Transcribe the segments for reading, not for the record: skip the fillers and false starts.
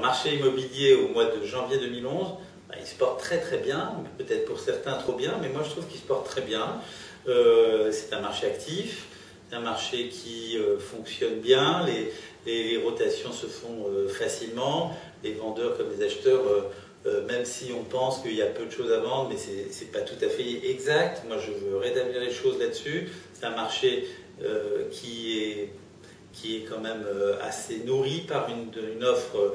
marché immobilier au mois de janvier 2011, il se porte très très bien, peut-être pour certains trop bien, mais moi je trouve qu'il se porte très bien. C'est un marché actif, un marché qui fonctionne bien, les rotations se font facilement, les vendeurs comme les acheteurs, même si on pense qu'il y a peu de choses à vendre, mais c'est pas tout à fait exact. Moi je veux rétablir les choses là-dessus. C'est un marché qui est quand même assez nourri par une offre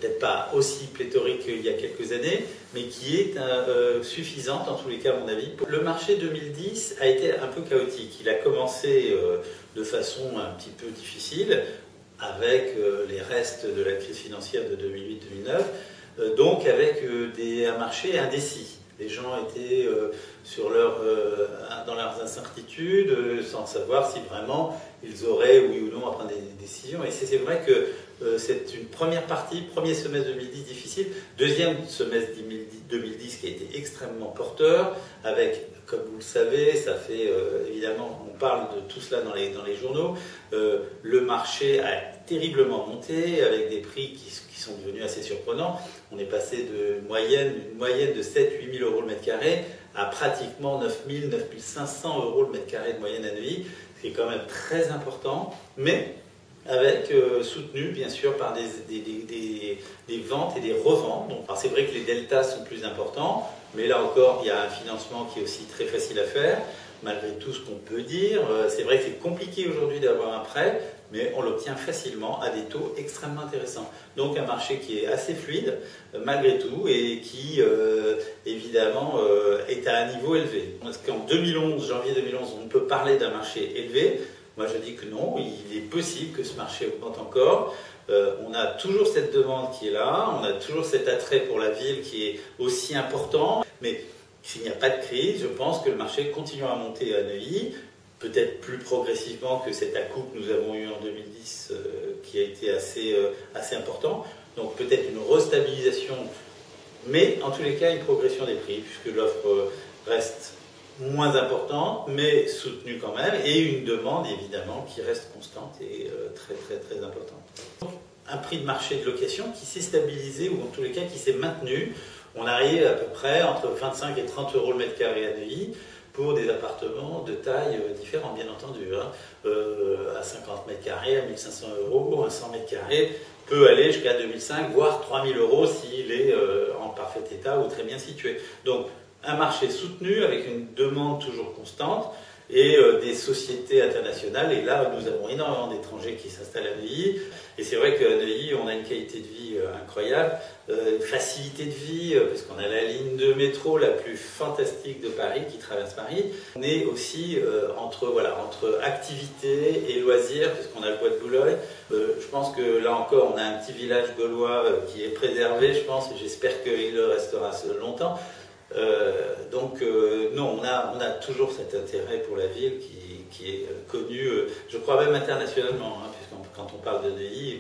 peut-être pas aussi pléthorique qu'il y a quelques années, mais qui est suffisante en tous les cas à mon avis. Le marché 2010 a été un peu chaotique. Il a commencé de façon un petit peu difficile avec les restes de la crise financière de 2008-2009, donc avec un marché indécis. Les gens étaient dans leurs incertitudes, sans savoir si vraiment ils auraient, oui ou non, à prendre des décisions. Et c'est vrai que c'est une première partie, premier semestre 2010 difficile, deuxième semestre 2010 qui a été extrêmement porteur, avec, comme vous le savez, ça fait évidemment, on parle de tout cela dans les journaux, le marché a terriblement monté, avec des prix qui sont devenus assez surprenants. On est passé d'une moyenne de 7-8 000 euros le mètre carré à pratiquement 9 000, 9 500 euros le mètre carré de moyenne à Neuilly, ce qui est quand même très important, mais avec soutenu bien sûr par des ventes et des reventes. Alors c'est vrai que les deltas sont plus importants, mais là encore il y a un financement qui est aussi très facile à faire, malgré tout ce qu'on peut dire. C'est vrai que c'est compliqué aujourd'hui d'avoir un prêt, mais on l'obtient facilement à des taux extrêmement intéressants. Donc un marché qui est assez fluide malgré tout et qui évidemment est à un niveau élevé. Parce qu'en 2011, janvier 2011, on peut parler d'un marché élevé. Moi je dis que non, il est possible que ce marché augmente encore. On a toujours cette demande qui est là, on a toujours cet attrait pour la ville qui est aussi important, mais s'il n'y a pas de crise, je pense que le marché continuera à monter à Neuilly, peut-être plus progressivement que cet à-coup que nous avons eu en 2010 qui a été assez important. Donc peut-être une restabilisation, mais en tous les cas une progression des prix, puisque l'offre reste moins importante, mais soutenue quand même, et une demande évidemment qui reste constante et très très très importante. Donc, un prix de marché de location qui s'est stabilisé, ou en tous les cas qui s'est maintenu. On arrive à peu près entre 25 et 30 euros le mètre carré à Neuilly, pour des appartements de taille différente, bien entendu. À 50 mètres carrés, à 1500 euros, à 100 mètres carrés, peut aller jusqu'à 2005, voire 3000 euros s'il est en parfait état ou très bien situé. Donc, un marché soutenu avec une demande toujours constante et des sociétés internationales. Et là, nous avons énormément d'étrangers qui s'installent à Neuilly. Et c'est vrai qu'à Neuilly, on a une qualité de vie incroyable, une facilité de vie, parce qu'on a la ligne de métro la plus fantastique de Paris qui traverse Paris. On est aussi entre activité et loisirs, puisqu'on a le bois de Boulogne. Je pense que là encore, on a un petit village gaulois qui est préservé, je pense, et j'espère qu'il le restera longtemps. Non, on a toujours cet intérêt pour la ville qui est connu, je crois même internationalement, puisque quand on parle de Neuilly,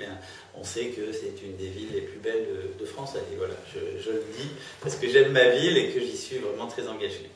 on sait que c'est une des villes les plus belles de France. Et voilà, je le dis parce que j'aime ma ville et que j'y suis vraiment très engagé.